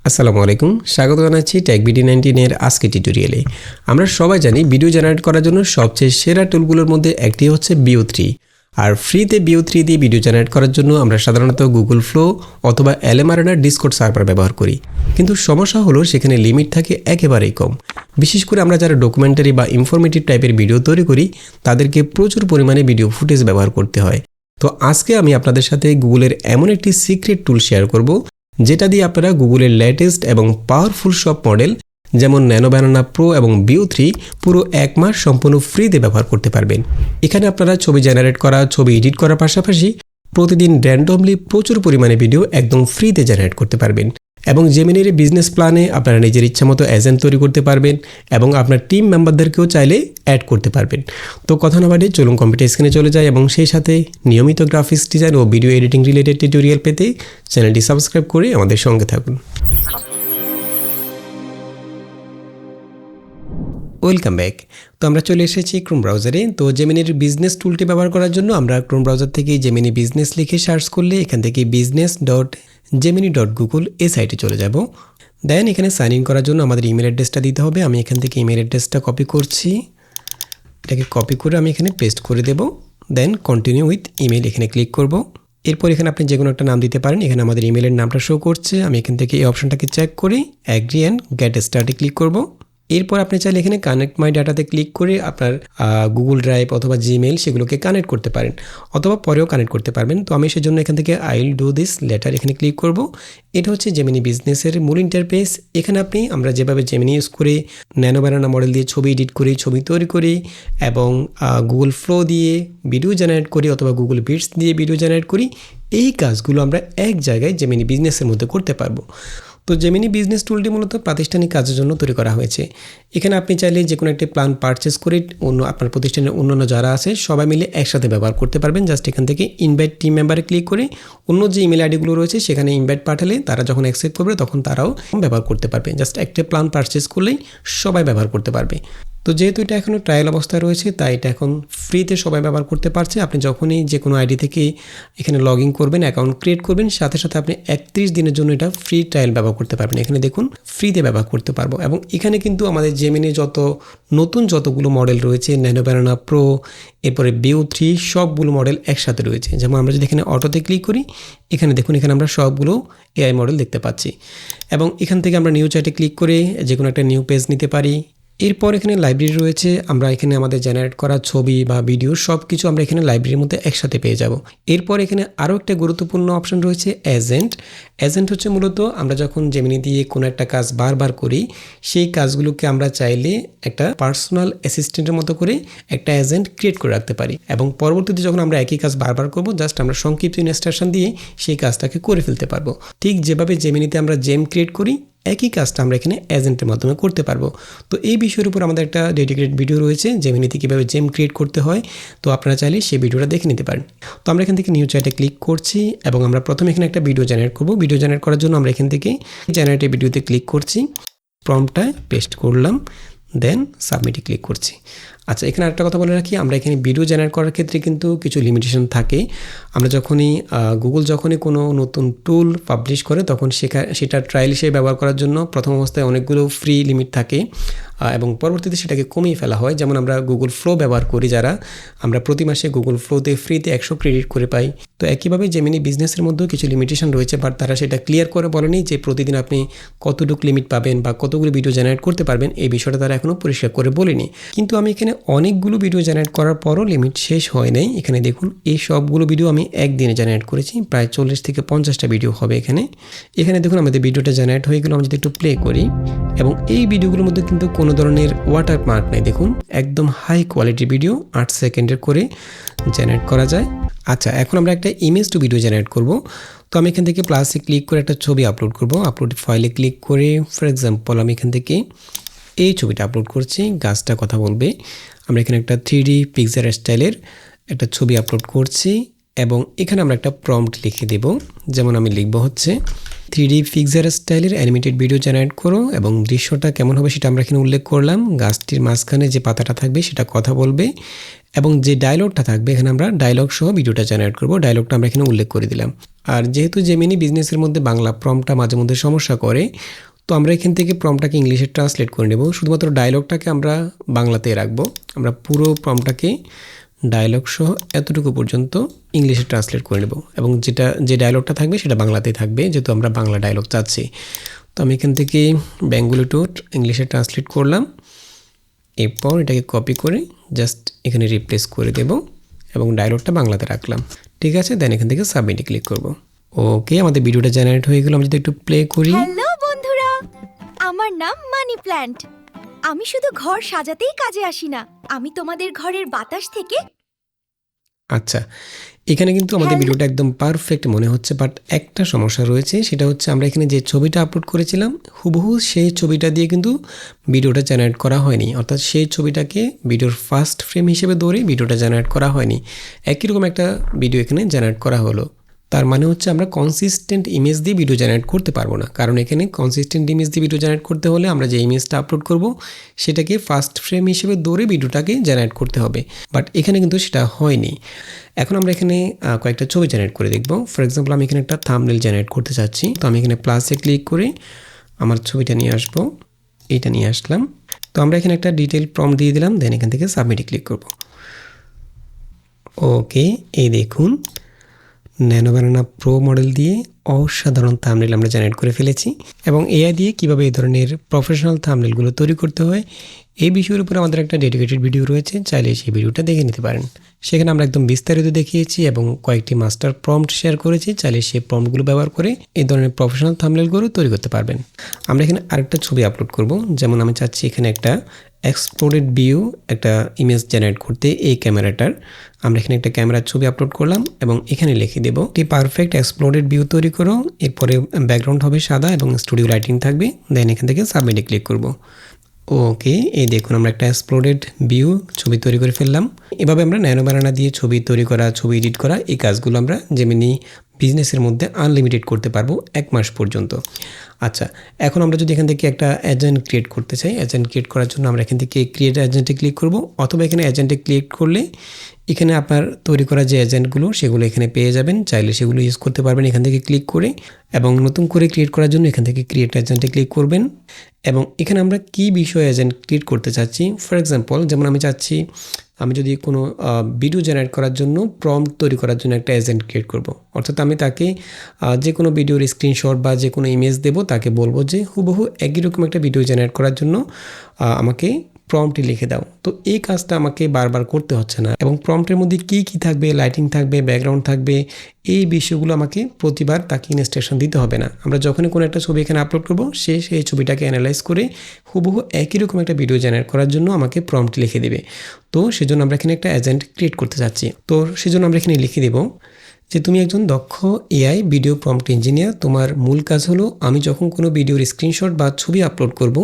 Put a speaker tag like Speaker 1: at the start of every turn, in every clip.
Speaker 1: আসসালামু আলাইকুম, স্বাগত জানাচ্ছি TechBD19 এর আজকের টিউটোরিয়ালে। আমরা সবাই জানি ভিডিও জেনারেট করার জন্য সবচেয়ে সেরা টুলগুলোর মধ্যে একটি হচ্ছে Veo 3। আর ফ্রিতে Veo 3 দিয়ে ভিডিও জেনারেট করার জন্য আমরা সাধারণত গুগল ফ্লো অথবা LMRNR ডিসকর্ড সার্ভার ব্যবহার করি। কিন্তু সমস্যা হলো সেখানে লিমিট থাকে একেবারেই কম। বিশেষ করে আমরা যারা ডকুমেন্টারি বা ইনফরমেটিভ টাইপের ভিডিও তৈরি করি তাদেরকে প্রচুর পরিমাণে ভিডিও ফুটেজ ব্যবহার করতে হয়। তো আজকে আমি আপনাদের সাথে গুগলের এমন একটি সিক্রেট টুল শেয়ার করব যেটা দিয়ে আপনারা গুগলের লেটেস্ট এবং পাওয়ারফুল সব মডেল যেমন ন্যানো ব্যানানা প্রো এবং Veo 3 পুরো এক মাস সম্পূর্ণ ফ্রিতে ব্যবহার করতে পারবেন। এখানে আপনারা ছবি জেনারেট করা, ছবি এডিট করার পাশাপাশি প্রতিদিন র্যান্ডমলি প্রচুর পরিমাণে ভিডিও একদম ফ্রিতে জেনারেট করতে পারবেন। এবং জেমিনির বিজনেস প্ল্যানে আপনারা নিজের ইচ্ছামতো এজেন্ট তৈরি করতে পারবেন এবং আপনার টিম মেম্বারদেরকেও চাইলে অ্যাড করতে পারবেন। তো কথা না বাড়িয়ে চলুন কম্পিউটার স্ক্রিনে চলে যায় এবং সেই সাথে নিয়মিত গ্রাফিক্স ডিজাইন ও ভিডিও এডিটিং রিলেটেড টিউটোরিয়াল পেতে চ্যানেলটি সাবস্ক্রাইব করে আমাদের সঙ্গে থাকুন। Welcome back. তো আমরা চলে এসেছি ক্রোম ব্রাউজারে। তো জেমিনির বিজনেস টুলটি ব্যবহার করার জন্য আমরা ক্রোম ব্রাউজার থেকে জেমিনি বিজনেস লিখে সার্চ করলে এখান থেকে business.gemini.google এই সাইটে চলে যাব। দেন এখানে সাইন ইন করার জন্য আমাদের ইমেল অ্যাড্রেসটা দিতে হবে। আমি এখান থেকে ইমেল অ্যাড্রেসটা কপি করছি, এটাকে কপি করে আমি এখানে পেস্ট করে দেব। দেন কন্টিনিউ উইথ ইমেল এখানে ক্লিক করব। এরপর এখানে আপনি যে কোনো একটা নাম দিতে পারেন। এখানে আমাদের ইমেলের নামটা শো করছে। আমি এখান থেকে এই অপশনটাকে চেক করে অ্যাগ্রি অ্যান্ড গেট স্টার্টে ক্লিক করব। এরপর আপনি চাইলে এখানে কানেক্ট মাই ডাটাতে ক্লিক করে আপনার গুগল ড্রাইভ অথবা জিমেল সেগুলোকে কানেক্ট করতে পারেন, অথবা পরেও কানেক্ট করতে পারবেন। তো আমি সেজন্য এখান থেকে I will do this letter এখানে ক্লিক করব। এটা হচ্ছে জেমিনি বিজনেসের মূল ইন্টারফেস। এখানে আমরা যেভাবে জেমিনি ইউজ করে ন্যানো ব্যানানা মডেল দিয়ে ছবি এডিট করি, ছবি তৈরি করি এবং গুগল ফ্লো দিয়ে ভিডিও জেনারেট করি অথবা গুগল বিটস দিয়ে ভিডিও জেনারেট করি, এই কাজগুলো আমরা এক জায়গায় জেমিনি বিজনেসের মধ্যে করতে পারবো। তো জেমিনি বিজনেস টুলটি মূলত প্রাতিষ্ঠানিক কাজের জন্য তৈরি করা হয়েছে। এখানে আপনি চাইলে যে কোনো একটি প্ল্যান পারচেস করে আপনার প্রতিষ্ঠানের অন্যান্য যারা আছে সবাই মিলে একসাথে ব্যবহার করতে পারবেন। জাস্ট এখান থেকে ইনভাইট টিম মেম্বারে ক্লিক করে অন্য যে ইমেল আইডিগুলো রয়েছে সেখানে ইনভাইট পাঠালে তারা যখন অ্যাকসেপ্ট করবে তখন তারাও ব্যবহার করতে পারবে। জাস্ট একটা প্ল্যান পারচেস করলেই সবাই ব্যবহার করতে পারবে। তো যেহেতু এটা এখনও ট্রায়াল অবস্থায় রয়েছে তাই এটা এখন ফ্রিতে সবাই ব্যবহার করতে পারছে। আপনি যখনই যে কোনো আইডি থেকে এখানে লগ ইন করবেন, অ্যাকাউন্ট ক্রিয়েট করবেন, সাথে সাথে আপনি 31 দিনের জন্য এটা ফ্রি ট্রায়াল ব্যবহার করতে পারবেন। এখানে দেখুন ফ্রিতে ব্যবহার করতে পারবো। এবং এখানে কিন্তু আমাদের জেমিনি যতগুলো মডেল রয়েছে, ন্যানো ব্যানানা প্রো, এরপরে Veo 3 সবগুলো মডেল একসাথে রয়েছে। যেমন আমরা যদি এখানে অটোতে ক্লিক করি, এখানে দেখুন এখানে আমরা সবগুলো এআই মডেল দেখতে পাচ্ছি। এবং এখান থেকে আমরা নিউ চ্যাটে ক্লিক করে যে কোনো একটা নিউ পেজ নিতে পারি। এরপর এখানে লাইব্রেরি রয়েছে। আমরা এখানে আমাদের জেনারেট করা ছবি বা ভিডিও সব কিছু আমরা এখানে লাইব্রেরির মধ্যে একসাথে পেয়ে যাব। এরপর এখানে আরও একটা গুরুত্বপূর্ণ অপশন রয়েছে এজেন্ট হচ্ছে মূলত আমরা যখন জেমিনি দিয়ে কোনো একটা কাজ বারবার করি সেই কাজগুলোকে আমরা চাইলে একটা পার্সোনাল অ্যাসিস্ট্যান্টের মতো করে একটা এজেন্ট ক্রিয়েট করে রাখতে পারি এবং পরবর্তীতে যখন আমরা একই কাজ বারবার করব জাস্ট আমরা সংক্ষিপ্ত ইনস্ট্রাকশন দিয়ে সেই কাজটাকে করে ফেলতে পারবো। ঠিক যেভাবে জেমিনিতে আমরা জেম ক্রিয়েট করি একই কাজটা আমরা এখানে এজেন্টের মাধ্যমে করতে পারবো। তো এই বিষয়ের উপর আমাদের একটা ডেডিকেটেড ভিডিও রয়েছে জেমিনিতে কীভাবে জেম ক্রিয়েট করতে হয়। তো আপনারা চাইলে সেই ভিডিওটা দেখে নিতে পারেন। তো আমরা এখান থেকে নিউ চ্যাটে ক্লিক করছি এবং আমরা প্রথমে এখানে একটা ভিডিও জেনারেট করব। ভিডিও জেনারেট করার জন্য আমরা এখান থেকে জেনারেটিভ ভিডিওতে ক্লিক করছি, প্রম্পটটা পেস্ট করলাম, দেন সাবমিটে ক্লিক করছি। আচ্ছা, এখানে একটা কথা বলে রাখি, আমরা এখানে ভিডিও জেনারেট করার ক্ষেত্রে কিন্তু কিছু লিমিটেশন থাকে। আমরা গুগল যখনই কোনো নতুন টুল পাবলিশ করে তখন সেটা ট্রায়াল হিসেবে ব্যবহার করার জন্য প্রথম অবস্থায় অনেকগুলো ফ্রি লিমিট থাকে এবং পরবর্তীতে সেটাকে কমিয়ে ফেলা হয়। যেমন আমরা গুগল ফ্লো ব্যবহার করি যারা, আমরা প্রতি মাসে গুগল ফ্লোতে ফ্রিতে 100 ক্রেডিট করে পাই। তো একইভাবে জেমিনি বিজনেসের মধ্যেও কিছু লিমিটেশন রয়েছে, বাট তারা সেটা ক্লিয়ার করে বলেনি যে প্রতিদিন আপনি কতটুকু লিমিট পাবেন বা কতগুলো ভিডিও জেনারেট করতে পারবেন, এই বিষয়টা তারা এখনও পরিষ্কার করে বলেনি। কিন্তু আমি এখানে অনেকগুলো ভিডিও জেনারেট করার পরও লিমিট শেষ হয় নাই। এখানে দেখুন এই সবগুলো ভিডিও আমি একদিনে জেনারেট করেছি, প্রায় 40 থেকে 50টা ভিডিও হবে এখানে দেখুন আমাদের ভিডিওটা জেনারেট হয়ে গেল। আমি যদি একটু প্লে করি এবং এই ভিডিওগুলোর মধ্যে কিন্তু কোনো ধরনের ওয়াটারমার্ক নেই। দেখুন একদম হাই কোয়ালিটি ভিডিও 8 সেকেন্ডের করে জেনারেট করা যায়। আচ্ছা, এখন আমরা একটা ইমেজ টু ভিডিও জেনারেট করব। তো আমি এখান থেকে প্লাসে ক্লিক করে একটা ছবি আপলোড করব। আপলোড ফাইলে ক্লিক করে ফর এক্সাম্পল আমি এখান থেকে এই ছবিটা আপলোড করছি, গাছটা কথা বলবে। আমরা এখানে একটা 3D পিকচার স্টাইলের একটা ছবি আপলোড করছি এবং এখানে আমরা একটা প্রম্পট লিখে দেব। যেমন আমি লিখব হচ্ছে 3D পিকচার স্টাইলের অ্যানিমেটেড ভিডিও জেনারেট করো এবং দৃশ্যটা কেমন হবে সেটা আমরা এখানে উল্লেখ করলাম। গাছটির মাঝখানে যে পাতাটা থাকবে সেটা কথা বলবে এবং যে ডায়লগটা থাকবে এখানে আমরা ডায়লগ সহ ভিডিওটা জেনারেট করব। ডায়লগটা আমরা এখানে উল্লেখ করে দিলাম। আর যেহেতু জেমিনি বিজনেসের মধ্যে বাংলা প্রম্পটটা মাঝে মধ্যে সমস্যা করে, তো আমরা এখান থেকে প্রম্পটটাকে ইংলিশে ট্রান্সলেট করে নেব। শুধুমাত্র ডায়লগটাকে আমরা বাংলাতে রাখবো। আমরা পুরো প্রম্পটটাকে ডায়লগ সহ এতটুকু পর্যন্ত ইংলিশে ট্রান্সলেট করে নেব, এবং যে ডায়লগটা থাকবে সেটা বাংলাতেই থাকবে, যেহেতু আমরা বাংলা ডায়লগ চাচ্ছি। তো আমি এখান থেকে বেঙ্গলি টু ইংলিশে ট্রান্সলেট করলাম। এরপর এটাকে কপি করে জাস্ট এখানে রিপ্লেস করে দেব এবং ডায়লগটা বাংলাতে রাখলাম। ঠিক আছে, দেন এখান থেকে সাবমিটে ক্লিক করব। ওকে, আমাদের ভিডিওটা জেনারেট হয়ে গেল। আমি যদি একটু প্লে করি।
Speaker 2: হ্যালো বন্ধুরা, আমার নাম মানি প্ল্যান্ট। আমি শুধু ঘর সাজাতেই কাজে আসি না, আমি তোমাদের ঘরের বাতাস থেকে।
Speaker 1: আচ্ছা, এখানে কিন্তু আমাদের ভিডিওটা একদম পারফেক্ট মনে হচ্ছে, বাট একটা সমস্যা রয়েছে। সেটা হচ্ছে আমরা এখানে যে ছবিটা আপলোড করেছিলাম হুবহু সেই ছবিটা দিয়ে কিন্তু ভিডিওটা জেনারেট করা হয়নি। অর্থাৎ সেই ছবিটাকে ভিডিওর ফার্স্ট ফ্রেম হিসেবে ধরে ভিডিওটা জেনারেট করা হয়নি। একই রকম একটা ভিডিও এখানে জেনারেট করা হলো। তার মানে হচ্ছে আমরা কনসিস্টেন্ট ইমেজ দিয়ে ভিডিও জেনারেট করতে পারবো না, কারণ এখানে কনসিস্টেন্ট ইমেজ দিয়ে ভিডিও জেনারেট করতে হলে আমরা যে ইমেজটা আপলোড করব সেটাকে ফার্স্ট ফ্রেম হিসেবে ধরে ভিডিওটাকে জেনারেট করতে হবে। বাট এখানে কিন্তু সেটা হয়নি। এখন আমরা এখানে কয়েকটা ছবি জেনারেট করে দেখব। ফর এক্সাম্পল, আমি এখানে একটা থাম্বনেল জেনারেট করতে চাচ্ছি। তো আমি এখানে প্লাসে ক্লিক করে আমার ছবিটা নিয়ে আসবো, এইটা নিয়ে আসলাম। তো আমরা এখানে একটা ডিটেল প্রম্পট দিয়ে দিলাম, দেন এখান থেকে সাবমিটে ক্লিক করব। ওকে, এই দেখুন ন্যানো ব্যানানা প্রো মডেল দিয়ে অসাধারণ থাম্বনেল আমরা জেনারেট করে ফেলেছি। এবং এআই দিয়ে কীভাবে এই ধরনের প্রফেশনাল থাম্বনেলগুলো তৈরি করতে হয় এই বিষয়ের উপর আমাদের একটা ডেডিকেটেড ভিডিও রয়েছে, চাইলে সেই ভিডিওটা দেখে নিতে পারেন। সেখানে আমরা একদম বিস্তারিত দেখিয়েছি এবং কয়েকটি মাস্টার প্রম্পট শেয়ার করেছি, চাইলে সেই প্রম্পটগুলো ব্যবহার করে এই ধরনের প্রফেশনাল থাম্বনেলগুলো তৈরি করতে পারবেন। আমরা এখানে আরেকটা ছবি আপলোড করব। যেমন আমি চাচ্ছি এখানে একটা এক্সপ্লোডেড ভিউ একটা ইমেজ জেনারেট করতে এই ক্যামেরাটার। আমরা এখানে একটা ক্যামেরার ছবি আপলোড করলাম এবং এখানে লিখে দেব একটি পারফেক্ট এক্সপ্লোডেড ভিউ তৈরি করো। এরপরে ব্যাকগ্রাউন্ড হবে সাদা এবং স্টুডিও লাইটিং থাকবে। দেন এখান থেকে সাবমিটে ক্লিক করব। ওকে, এই দেখুন আমরা একটা এক্সপ্লোডেড ভিউ ছবি তৈরি করে ফেললাম। এভাবে আমরা ন্যানো ব্যানানা দিয়ে ছবি তৈরি করা, ছবি এডিট করা, এই কাজগুলো আমরা জেমিনি বিজনেসের মধ্যে আনলিমিটেড করতে পারবো 1 মাস পর্যন্ত। আচ্ছা, এখন আমরা যদি এখান থেকে একটা এজেন্ট ক্রিয়েট করতে চাই, এজেন্ট ক্রিয়েট করার জন্য আমরা এখান থেকে ক্রিয়েট এজেন্টে ক্লিক করব, অথবা এখানে এজেন্টে ক্লিক করলে এখানে আপনার তৈরি করা যে এজেন্টগুলো সেগুলো এখানে পেয়ে যাবেন, চাইলে সেগুলো ইউজ করতে পারবেন এখান থেকে ক্লিক করে। এবং নতুন করে ক্রিয়েট করার জন্য এখান থেকে ক্রিয়েট এজেন্টে ক্লিক করবেন এবং এখানে আমরা কী বিষয়ে এজেন্ট ক্রিয়েট করতে চাচ্ছি। ফর এক্সাম্পল, যেমন আমি চাচ্ছি আমি যদি কোনো ভিডিও জেনারেট করার জন্য প্রম্পট তৈরি করার জন্য একটা এজেন্ট ক্রিয়েট করব, অর্থাৎ আমি তাকে যে কোনো ভিডিওর স্ক্রিনশট বা যে কোনো ইমেজ দেবো, তাকে বলবো যে হুবহু একই রকম একটা ভিডিও জেনারেট করার জন্য আমাকে প্রম্পটে লিখে দাও। তো এই কাজটা আমাকে বারবার করতে হচ্ছে না, এবং প্রম্পটের মধ্যে কী কী থাকবে, লাইটিং থাকবে, ব্যাকগ্রাউন্ড থাকবে, এই বিষয়গুলো আমাকে প্রতিবার তাকে ইনস্ট্রাকশন দিতে হবে না। আমরা যখনই কোনো একটা ছবি এখানে আপলোড করব, সে সেই ছবিটাকে অ্যানালাইজ করে হুবহু একই রকম একটা ভিডিও জেনারেট করার জন্য আমাকে প্রম্পট লিখে দেবে। তো সেজন্য আমরা এখানে একটা এজেন্ট ক্রিয়েট করতে চাচ্ছি। তো সেজন্য আমরা এখানে লিখে দেব যে তুমি একজন দক্ষ এআই ভিডিও প্রম্পট ইঞ্জিনিয়ার। তোমার মূল কাজ হলো আমি যখন কোনো ভিডিওর স্ক্রিনশট বা ছবি আপলোড করব,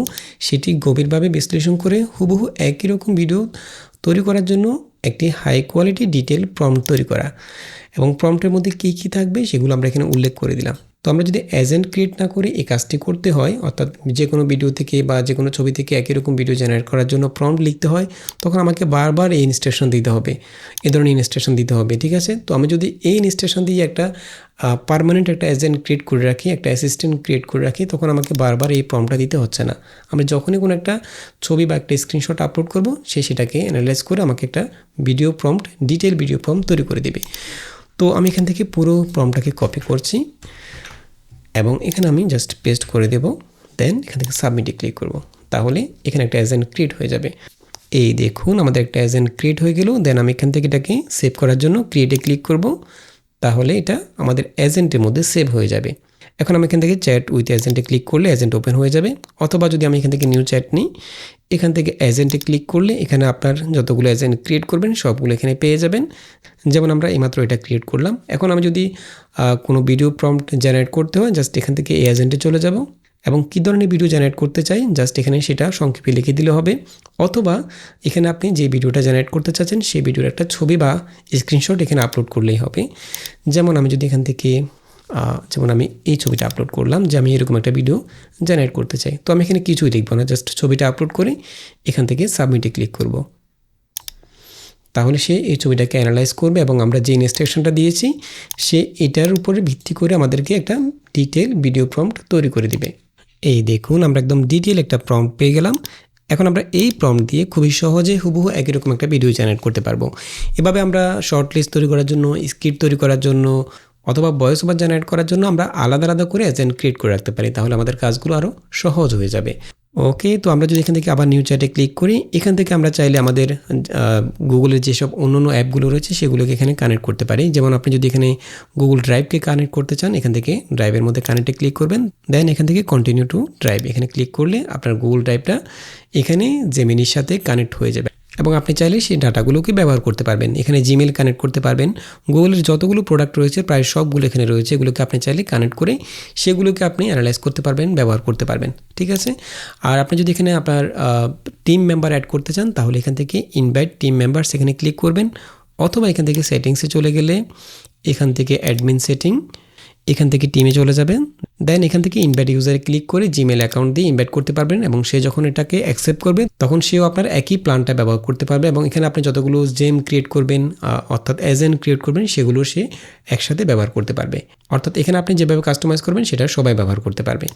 Speaker 1: সেটি গভীরভাবে বিশ্লেষণ করে হুবহু একই রকম ভিডিও তৈরি করার জন্য একটি হাই কোয়ালিটি ডিটেল প্রম্পট তৈরি করা। এবং প্রম্পটের মধ্যে কী কী থাকবে সেগুলো আমরা এখানে উল্লেখ করে দিলাম। তো আমরা যদি এজেন্ট ক্রিয়েট না করে এই কাজটি করতে হয়, অর্থাৎ যে কোনো ভিডিও থেকে বা যে কোনো ছবি থেকে একই রকম ভিডিও জেনারেট করার জন্য প্রম্পট লিখতে হয়, তখন আমাকে বারবার এই ইনস্ট্রাকশন দিতে হবে, এ ধরনের ইনস্ট্রাকশন দিতে হবে। ঠিক আছে, তো আমি যদি এই ইনস্ট্রাকশন দিয়ে একটা পার্মানেন্ট একটা এজেন্ট ক্রিয়েট করে রাখি, একটা অ্যাসিস্ট্যান্ট ক্রিয়েট করে রাখি, তখন আমাকে বারবার এই প্রম্পটটা দিতে হচ্ছে না। আমি যখনই কোনো একটা ছবি বা একটা স্ক্রিনশট আপলোড করব, সে সেটাকে অ্যানালাইজ করে আমাকে একটা video prompt, detail video prompt তৈরি করে দেবে। তো আমি এখান থেকে পুরো প্রম্পটটাকে কপি করছি এবং এখানে আমি জাস্ট পেস্ট করে দেব। দেন এখান থেকে সাবমিটে ক্লিক করব। তাহলে এখানে একটা এজেন্ট ক্রিয়েট হয়ে যাবে। এই দেখুন আমাদের একটা এজেন্ট ক্রিয়েট হয়ে গেল। দেন আমি এখান থেকে এটাকে সেভ করার জন্য ক্রিয়েটে ক্লিক করব। তাহলে এটা আমাদের এজেন্টের মধ্যে সেভ হয়ে যাবে। এখন আমি এখান থেকে চ্যাট উইথ এজেন্টে ক্লিক করলে এজেন্ট ওপেন হয়ে যাবে, অথবা যদি আমি এখান থেকে নিউ চ্যাট নিই, এখান থেকে এজেন্টে ক্লিক করলে এখানে আপনার যতগুলো এজেন্ট ক্রিয়েট করবেন সবগুলো এখানে পেয়ে যাবেন। যেমন আমরা এইমাত্র এটা ক্রিয়েট করলাম। এখন আমি যদি কোনো ভিডিও প্রম্পট জেনারেট করতে হয়, জাস্ট এখান থেকে এই এজেন্টে চলে যাব এবং কী ধরনের ভিডিও জেনারেট করতে চাই জাস্ট এখানে সেটা সংক্ষেপে লিখে দিলে হবে, অথবা এখানে আপনি যে ভিডিওটা জেনারেট করতে চাচ্ছেন সেই ভিডিওর একটা ছবি বা স্ক্রিনশট এখানে আপলোড করলেই হবে। যেমন আমি যদি এখান থেকে যেমন আমি এই ছবিটা আপলোড করলাম যে আমি এরকম একটা ভিডিও জেনারেট করতে চাই, তো আমি এখানে কিছুই লিখব না, জাস্ট ছবিটা আপলোড করে এখান থেকে সাবমিটে ক্লিক করব। তাহলে সে এই ছবিটাকে অ্যানালাইজ করবে এবং আমরা যে ইনস্ট্রাকশনটা দিয়েছি সে এটার উপরে ভিত্তি করে আমাদেরকে একটা ডিটেল ভিডিও প্রম্পট তৈরি করে দিবে। এই দেখুন আমরা একদম ডিটেল একটা প্রম্পট পেয়ে গেলাম। এখন আমরা এই প্রম্পট দিয়ে খুবই সহজে হুবহু একই রকম একটা ভিডিও জেনারেট করতে পারবো। এভাবে আমরা শর্ট লিস্ট তৈরি করার জন্য, স্ক্রিপ্ট তৈরি করার জন্য অথবা ভয়েস ওভার জেনারেট করার জন্য আমরা আলাদা আলাদা করে এজেন্ট ক্রিয়েট করে রাখতে পারি, তাহলে আমাদের কাজগুলো আরও সহজ হয়ে যাবে। ওকে, তো আমরা যদি এখান থেকে আবার নিউ চ্যাটে ক্লিক করি, এখান থেকে আমরা চাইলে আমাদের গুগলের যেসব অন্য অ্যাপগুলো রয়েছে সেগুলোকে এখানে কানেক্ট করতে পারি। যেমন আপনি যদি এখানে গুগল ড্রাইভকে কানেক্ট করতে চান, এখান থেকে ড্রাইভের মধ্যে কানেক্টে ক্লিক করবেন, দেন এখান থেকে কন্টিনিউ টু ড্রাইভ এখানে ক্লিক করলে আপনার গুগল ড্রাইভটা এখানে জেমিনির সাথে কানেক্ট হয়ে যাবে এবং আপনি চাইলে সেই ডাটাগুলোকে ব্যবহার করতে পারবেন। এখানে জিমেল কানেক্ট করতে পারবেন। গুগলের যতগুলো প্রোডাক্ট রয়েছে প্রায় সবগুলো এখানে রয়েছে, এগুলোকে আপনি চাইলে কানেক্ট করে সেগুলোকে আপনি অ্যানালাইজ করতে পারবেন, ব্যবহার করতে পারবেন। ঠিক আছে, আর আপনি যদি এখানে আপনার টিম মেম্বার অ্যাড করতে চান তাহলে এখান থেকে ইনভাইট টিম মেম্বারস এখানে ক্লিক করবেন, অথবা এখান থেকে সেটিংসে চলে গেলে এখান থেকে অ্যাডমিন সেটিং, এখান থেকে টিমে চলে যাবেন, দেন এখান থেকে ইনভাইট ইউজারে ক্লিক করে জিমেল অ্যাকাউন্ট দিয়ে ইনভাইট করতে পারবেন এবং সে যখন এটাকে অ্যাকসেপ্ট করবে তখন সেও আপনার একই প্ল্যানটা ব্যবহার করতে পারবে এবং এখানে আপনি যতগুলো জেম ক্রিয়েট করবেন অর্থাৎ এজেন্ট ক্রিয়েট করবেন সেগুলো সে একসাথে ব্যবহার করতে পারবে। অর্থাৎ এখানে আপনি যেভাবে কাস্টমাইজ করবেন সেটা সবাই ব্যবহার করতে পারবে।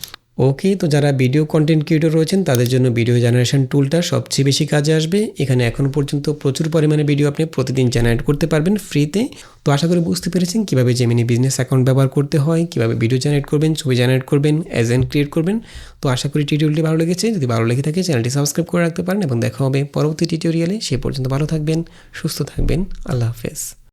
Speaker 1: ওকে, তো যারা ভিডিও কন্টেন্ট ক্রিয়েটর রয়েছেন তাদের জন্য ভিডিও জেনারেশন টুলটা সবচেয়ে বেশি কাজে আসবে। এখানে এখন পর্যন্ত প্রচুর পরিমাণে ভিডিও আপনি প্রতিদিন জেনারেট করতে পারবেন ফ্রিতে। তো আশা করি বুঝতে পেরেছেন কীভাবে জেমিনি বিজনেস অ্যাকাউন্ট ব্যবহার করতে হয়, কীভাবে ভিডিও জেনারেট করবেন, ছবি জেনারেট করবেন, এজেন্ট ক্রিয়েট করবেন। তো আশা করি টিউটোরিয়ালটি ভালো লেগেছে। যদি ভালো লেগে থাকে চ্যানেলটি সাবস্ক্রাইব করে রাখতে পারেন এবং দেখা হবে পরবর্তী টিউটোরিয়ালে। সে পর্যন্ত ভালো থাকবেন, সুস্থ থাকবেন। আল্লাহ হাফেজ।